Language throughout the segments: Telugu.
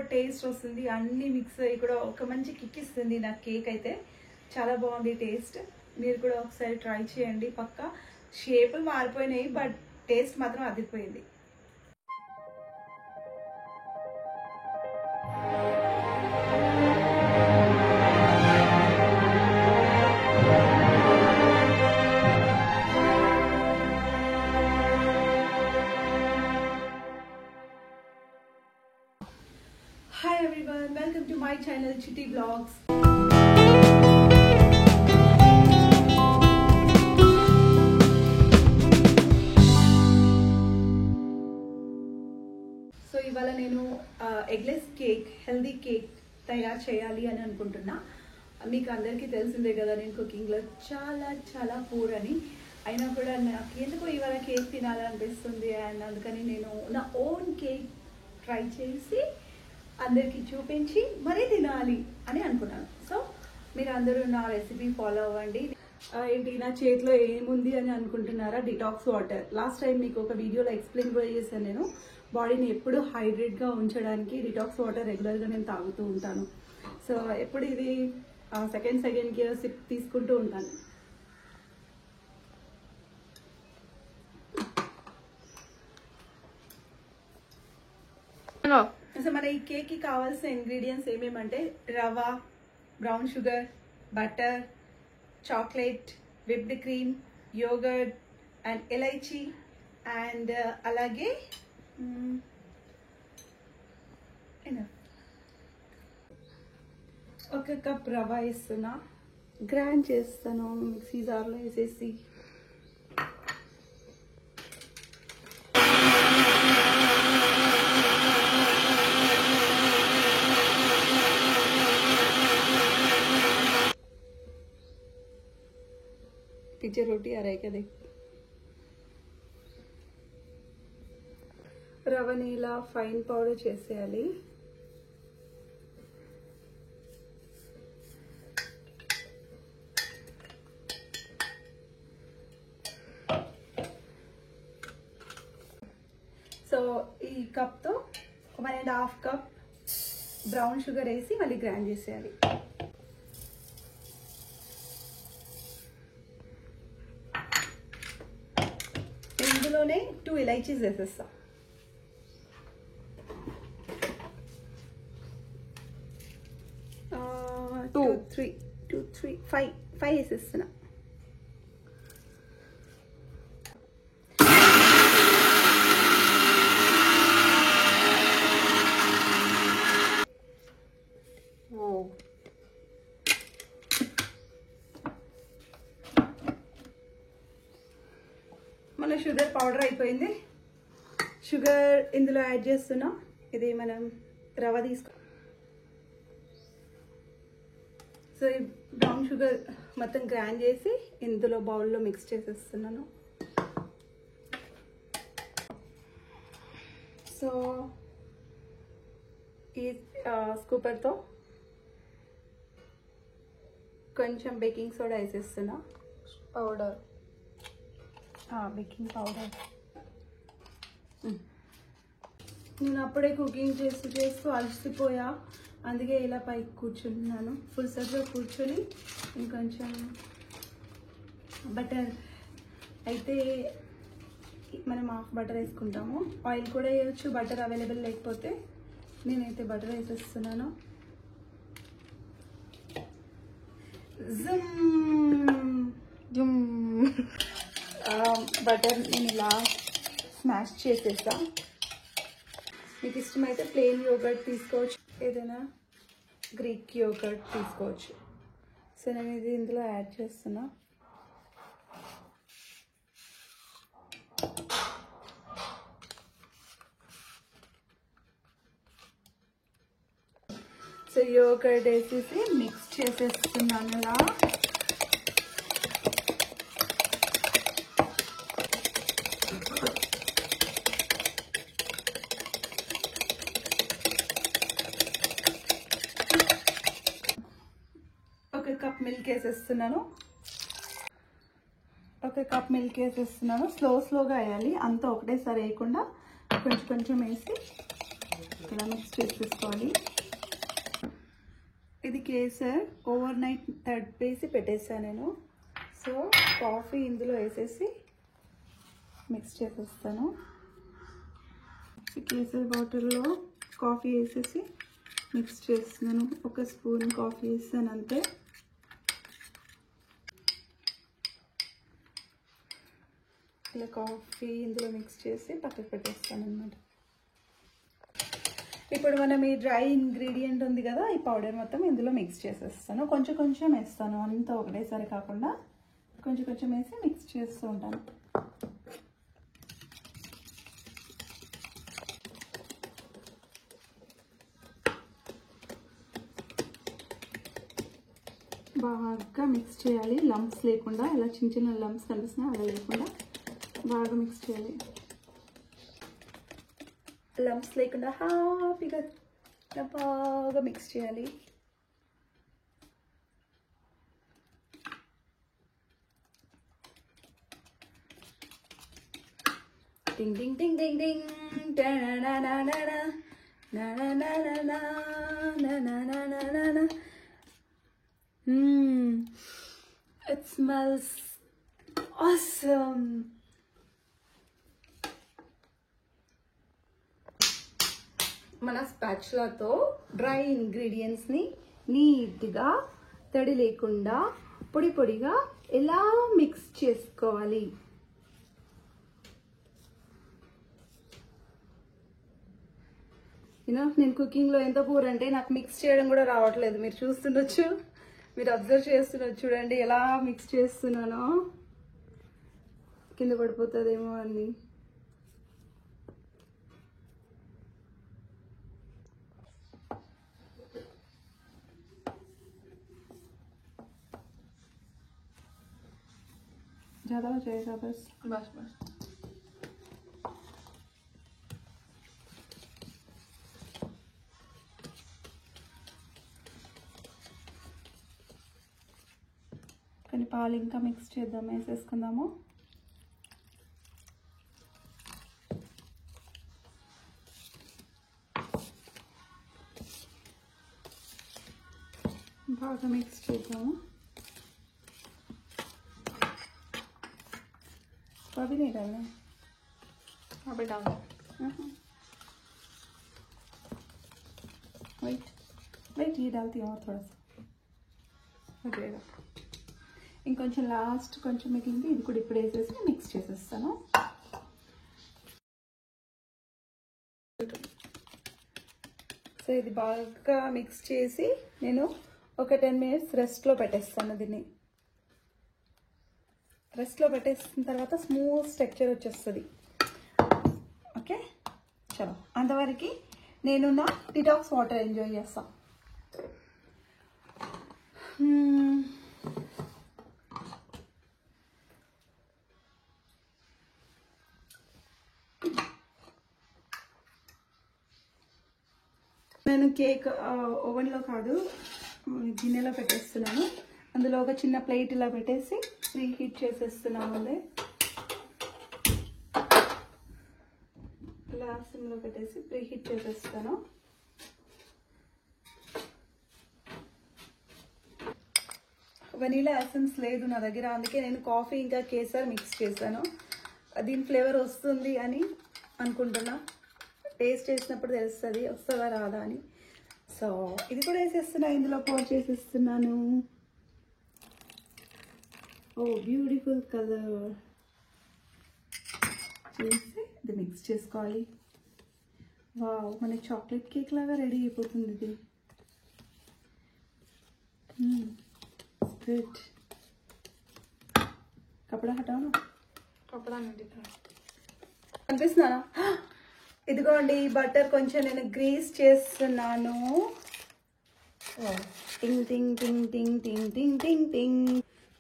సూపర్ టేస్ట్ వస్తుంది. అన్ని మిక్స్ అయ్యి కూడా ఒక మంచి కిక్ ఇస్తుంది నాకు కేక్ అయితే. చాలా బాగుంది టేస్ట్. మీరు కూడా ఒకసారి ట్రై చేయండి. పక్కా షేపులు మారిపోయినాయి బట్ టేస్ట్ మాత్రం అదిరిపోయింది. Hi everyone, welcome to my channel Chitty Vlogs. So ఇవాళ నేను ఎగ్లెస్ కేక్, హెల్దీ కేక్ తయారు చేయాలి అని అనుకుంటున్నా. మీకు అందరికీ తెలిసిందే కదా నేను కుకింగ్లో చాలా పూర్ అని. అయినా కూడా నాకు ఎందుకో ఇవాళ కేక్ తినాలనిపిస్తుంది అండ్ అందుకని నేను నా ఓన్ కేక్ ట్రై చేసి అందరికీ చూపించి మరీ తినాలి అని అనుకున్నాను. సో మీరు అందరూ నా రెసిపీ ఫాలో అవ్వండి. ఏంటి నా చేతిలో ఏముంది అని అనుకుంటున్నారా? Detox water. లాస్ట్ టైం మీకు ఒక వీడియోలో ఎక్స్ప్లెయిన్ కూడా చేశాను. నేను బాడీని ఎప్పుడు హైడ్రేట్గా ఉంచడానికి డిటాక్స్ వాటర్ రెగ్యులర్గా నేను తాగుతూ ఉంటాను. సో ఎప్పుడు ఇది సెకండ్కి సిప్ తీసుకుంటూ ఉంటాను. సో మన ఈ కేక్కి కావాల్సిన ఇంగ్రీడియంట్స్ ఏమేమంటే rava, brown sugar, butter, chocolate, whipped cream, yogurt and elaichi and అలాగే ఒక కప్ రవ వేస్తున్నా. గ్రైండ్ చేస్తాను మిక్సీ జార్లో వేసేసి. पीछे रोटी आ रहा है क्या? देख, రవని ఇలా ఫైన్ పౌడర్ చేసేయాలి. సో ఈ కప్తో 1.5 కప్ బ్రౌన్ షుగర్ వేసి మళ్ళీ గ్రైండ్ చేసేయాలి. ఇందులోనే 2 ఇలైచీస్ వేసేస్తా. ఫైవ్ వేసేస్తున్నా. మన షుగర్ పౌడర్ అయిపోయింది. షుగర్ ఇందులో యాడ్ చేస్తున్నా. ఇది మనం రవ తీసుకో. సో ఈ బ్రౌన్ షుగర్ మొత్తం గ్రైండ్ చేసి ఇందులో బౌల్లో మిక్స్ చేసేస్తున్నాను. సో ఈ స్కూపర్తో కొంచెం బేకింగ్ సోడా వేసేస్తున్నా. Powder, baking powder. నేను అప్పుడే కుకింగ్ చేస్తూ అలసిపోయా, అందుకే ఇలా పైకి కూర్చుంటున్నాను. ఫుల్ సెట్గా కూర్చొని ఇంకొంచెం బటర్ అయితే మనం హాఫ్ బటర్ వేసుకుంటాము. ఆయిల్ కూడా వేయచ్చు బటర్ అవైలబుల్ లేకపోతే. నేనైతే బటర్ వేసేస్తున్నాను. బటర్ నేను ఇలా స్మాష్ చేసేసా. మీకు ఇష్టమైతే ప్లెయిన్ యోగర్ట్ తీసుకోవచ్చు, ఏదైనా గ్రీక్ యోగర్ట్ తీసుకోవచ్చు. సో నేను ఇది ఇందులో యాడ్ చేస్తున్నా. సో యోగర్ట్ వేసేసి మిక్స్ చేసేస్తున్నాను ఇలా. ఒక కప్ మిల్క్ వేసేస్తున్నాను. స్లోగా వేయాలి, అంతా ఒకటేసారి వేయకుండా కొంచెం కొంచెం వేసి ఇలా మిక్స్ చేసేసుకోవాలి. ఇది కేసర్ ఓవర్ నైట్ తడిపేసి పెట్టేసాను నేను. సో కాఫీ ఇందులో వేసేసి మిక్స్ చేసేస్తాను. కేసర్ వాటర్లో కాఫీ వేసేసి మిక్స్ చేస్తున్నాను. ఒక స్పూన్ కాఫీ వేస్తాను అంతే. ఇలా కాఫీ ఇందులో మిక్స్ చేసి పక్కకు పెట్టేస్తాను అన్నమాట. ఇప్పుడు మనం ఈ డ్రై ఇంగ్రీడియంట్ ఉంది కదా, ఈ పౌడర్ మొత్తం ఇందులో మిక్స్ చేసేస్తాను. కొంచెం కొంచెం వేస్తాను, అంతా ఒకటేసారి కాకుండా కొంచెం కొంచెం వేసి మిక్స్ చేస్తూ ఉంటాను. బాగా మిక్స్ చేయాలి, లంప్స్ లేకుండా. ఇలా చిన్న చిన్న లంప్స్ కనిపిస్తున్నాయి, అలా లేకుండా బాగా మిక్స్ చేయాలి. లంప్స్ లేకుండా హ్యాపీగా బాగా మిక్స్ చేయాలి. టింగ్ టింగ్ టింగ్ టింగ్ టింగ్ it smells awesome. మన స్పాచులాతో డ్రై ఇంగ్రీడియంట్స్ని నీట్గా తడి లేకుండా పొడి పొడిగా ఎలా మిక్స్ చేసుకోవాలి. నేను కుకింగ్లో ఎంత పూర్ అంటే నాకు మిక్స్ చేయడం కూడా రావట్లేదు. మీరు చూస్తుండొచ్చు, మీరు అబ్జర్వ్ చేస్తుండొచ్చు. చూడండి ఎలా మిక్స్ చేస్తున్నానో, కింద పడిపోతుందేమో అని. ज़्यादा हो जाएगा बस बस बस. కానీ పాలు ఇంకా మిక్స్ చేద్దాం, వేసేసుకుందాము. బాగా మిక్స్ చేద్దాము. अभी नहीं डालना, अभी डालना. वेट वेट, ये डालती हूँ और थोड़ा सा हो जाएगा. ఇంకొంచెం లాస్ట్ కొంచెం మిగిలింది, ఇది కూడా ఇప్పుడు వేసేసి మిక్స్ చేసేస్తాను. సో ఇది బాగా మిక్స్ చేసి నేను ఒక 10 minutes రెస్ట్లో పెట్టేస్తాను. దీన్ని రెస్ట్లో పెట్టేసిన తర్వాత స్మూత్ టెక్చర్ వచ్చేస్తుంది. ఓకే, చలో అంతవరకు నేను నా డిటాక్స్ వాటర్ ఎంజాయ్ చేస్తాను. నేను కేక్ ఓవెన్లో కాదు, గిన్నెలో పెట్టేస్తున్నాను. అందులో ఒక చిన్న ప్లేట్ ఇలా పెట్టేసి ప్రీ హీట్ చేసేస్తున్నాను. అదే ఇలా సిమ్లో పెట్టేసి ప్రీ హీట్ చేసేస్తాను. వెనీలా ఎసెన్స్ లేదు నా దగ్గర, అందుకే నేను కాఫీ ఇంకా కేసర్ మిక్స్ చేశాను. దీని ఫ్లేవర్ వస్తుంది అని అనుకుంటున్నా. టేస్ట్ చేసినప్పుడు తెలుస్తుంది వస్తుందా రాదా అని. సో ఇది కూడా వేసేస్తున్నా, ఇందులో పోర్ చేసేస్తున్నాను. ఓ బ్యూటిఫుల్ కలర్ చేసి ఇది మిక్స్ చేసుకోవాలి. వావ్, మన చాక్లెట్ కేక్ లాగా రెడీ అయిపోతుంది ఇది. గుడ్. కపడా హటాను, కపడా కనిపిస్తున్నానా? ఇదిగోండి బటర్ కొంచెం నేను గ్రీస్ చేస్తున్నాను. టింగ్ టింగ్ టింగ్ టింగ్ టింగ్ టింగ్ టింగ్ టింగ్.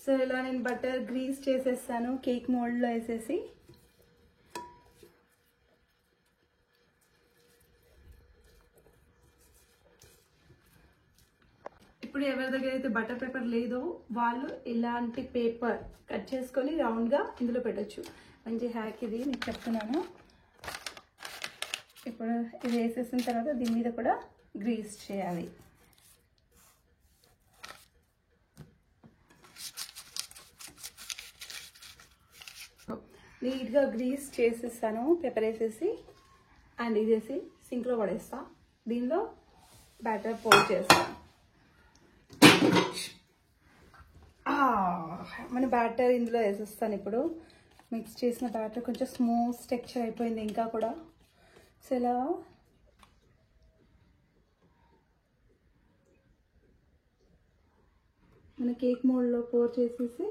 సో ఇలా నేను బటర్ గ్రీస్ చేసేస్తాను కేక్ మోల్డ్లో వేసేసి. ఇప్పుడు ఎవరి దగ్గర అయితే బటర్ పేపర్ లేదో వాళ్ళు ఇలాంటి పేపర్ కట్ చేసుకొని రౌండ్గా ఇందులో పెట్టచ్చు. మంచి హ్యాక్ ఇది, మీకు చెప్తున్నాను. ఇప్పుడు ఇది వేసేసిన తర్వాత దీని మీద కూడా గ్రీస్ చేయాలి. నీట్గా గ్రీస్ చేసేస్తాను పెప్పర్ వేసేసి. అండ్ ఇదేసి సింక్లో పడేస్తా. దీనిలో బ్యాటర్ పోల్ చేస్తాను. మన బ్యాటర్ ఇందులో వేసేస్తాను. ఇప్పుడు మిక్స్ చేసిన బ్యాటర్ కొంచెం స్మూత్ టెక్స్చర్ అయిపోయింది ఇంకా కూడా. సో ఇలా మన కేక్ మోల్డ్లో పోర్ చేసేసి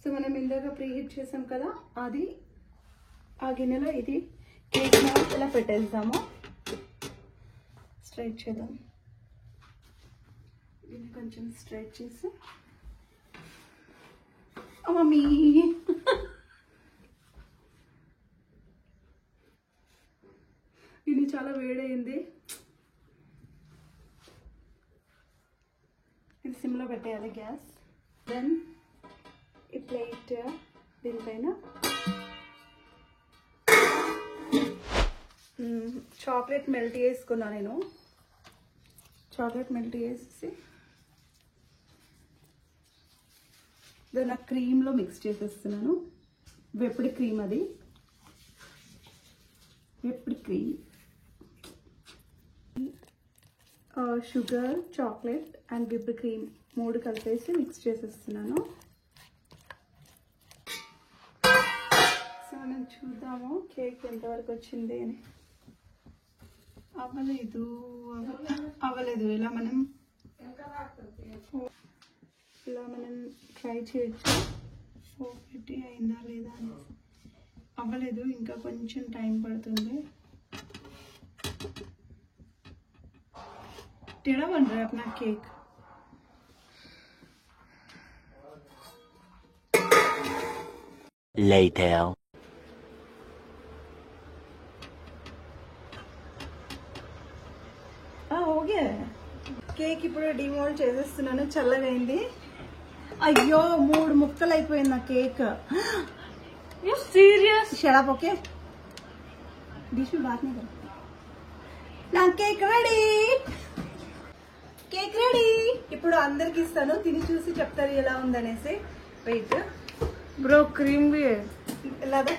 సో మనం ఇందాక ప్రీహీట్ చేసాం కదా, అది ఆ గిన్నెలో ఇది కేక్ మోల్డ్ ఇలా పెట్టేద్దాము. స్ట్రైట్ చేద్దాం. దీన్ని కొంచెం స్ట్రైట్ చేసి మమ్మీ ఇది చాలా వేడైంది. ఇది సిమ్లో పెట్టేయాలి గ్యాస్. దెన్ ఈ ప్లేట్ దీనిపైన చాక్లెట్ మెల్ట్ చేసుకున్నా నేను. చాక్లెట్ మెల్ట్ చేసేసి దాన్ని క్రీమ్లో మిక్స్ చేసేస్తున్నాను. వెప్పుడు క్రీమ్, అది whipped cream, sugar, chocolate and whipped cream 3 కలిపేసి మిక్స్ చేసేస్తున్నాను. సో మనం చూద్దాము కేక్ ఎంతవరకు వచ్చింది అని. అవ్వలేదు. ఇలా మనం ట్రై చేయొచ్చు. ఒకటి అయిందా లేదా అని. అవ్వలేదు, ఇంకా కొంచెం టైం పడుతుంది. टेढ़ा बन रहा है अपना केक. Later. हो गया కేక్. ఇప్పుడు డిమోల్డ్ చేసేస్తున్నాను. చల్లగైంది. అయ్యో 3 ముక్కలు అయిపోయింది నా cake. You serious? Shut up, okay? Dish में बात नहीं कर. నా కేక్ రెడీ. Cake ready. ఇప్పుడు అందరికి ఇస్తాను, తిని చూసి చెప్తారు ఎలా ఉందనేసి. వెయిట్ Bro, cream भी है. ఇలాగా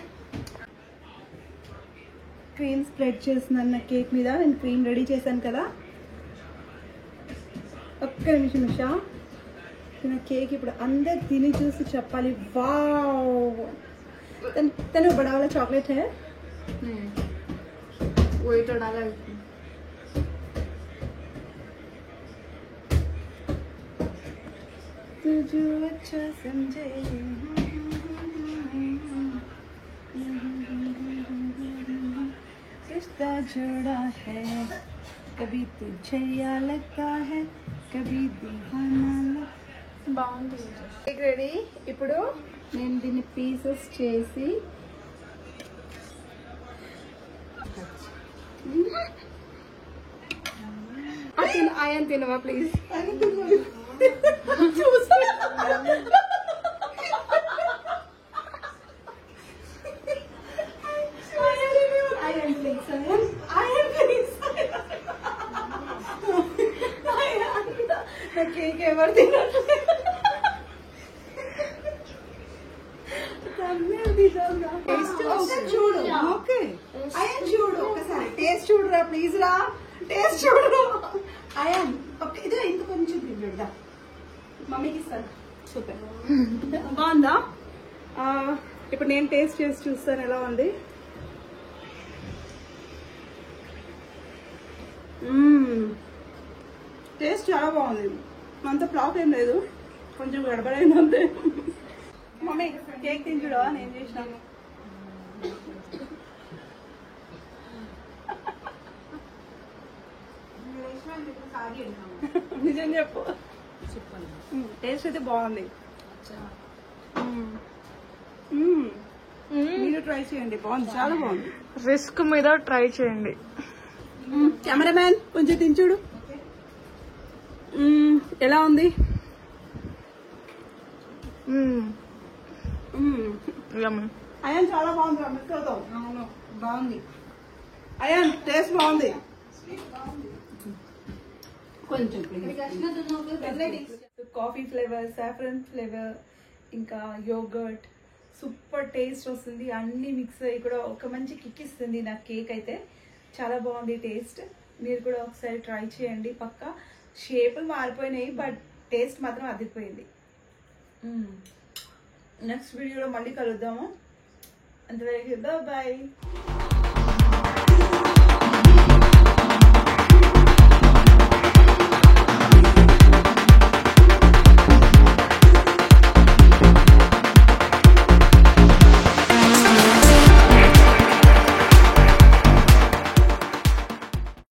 క్రీమ్ స్ప్రెడ్ చేస్తున్నాను నా కేక్ మీద. నేను క్రీమ్ రెడీ చేశాను కదా. ఒక్క నిమిషం నిషా. నా కేక్ ఇప్పుడు అందరు తిని చూసి చెప్పాలి. వావ్. तनु बड़ा वाला चॉकलेट है. वही तो डाला है. तुझे अच्छा समझे रिश्ता जुड़ा है, कभी तुझे या लगता है, कभी दीवाना लगता. బాగుంది. Cake ready. ఇప్పుడు నేను దీన్ని పీసెస్ చేసి ఆయన తినవా ప్లీజ్. కేక్ ఎవరు తినట్లేదు. చూడు. ఓకే అయన్ చూడు, ఒకసారి టేస్ట్ చూడురా ప్లీజ్ రా. టేస్ట్ చూడు అయన్. ఓకే ఇదే ఇంత కొంచెం తింటా. మమ్మీకి ఇస్తాను. సూపర్. బాగుందా? ఇప్పుడు నేను టేస్ట్ చేసి చూస్తాను ఎలా ఉంది. టేస్ట్ చాలా బాగుంది. అంత ఫ్లాప్ ఏం లేదు, కొంచెం గడబడైంది అంతే. మమ్మీ కేక్ తింటుడా నేను చేసినాను. నిజం చెప్పు. టేస్ట్ అయితే బాగుంది. మీరు ట్రై చేయండి, బాగుంది, చాలా బాగుంది. రిస్క్ మీద ట్రై చేయండి. కెమెరామ్యాన్ కొంచెం తించుడు. ఎలా ఉంది? యమ్మీ. అయాన్ చాలా బాగుంది మిస్ అవుతాం. అవును బాగుంది. అయాన్ టేస్ట్ బాగుంది. కొంచెం కాఫీ ఫ్లేవర్, సాఫ్రన్ ఫ్లేవర్, ఇంకా యోగర్ట్, సూపర్ టేస్ట్ వస్తుంది. అన్ని మిక్స్ అయ్యి కూడా ఒక మంచి కిక్ ఇస్తుంది నా కేక్ అయితే. చాలా బాగుంది టేస్ట్. మీరు కూడా ఒకసారి ట్రై చేయండి. పక్కా షేపులు మారిపోయినాయి బట్ టేస్ట్ మాత్రం అదిరిపోయింది. నెక్స్ట్ వీడియోలో మళ్ళీ కలుద్దాము. అంతవరకు బాయ్.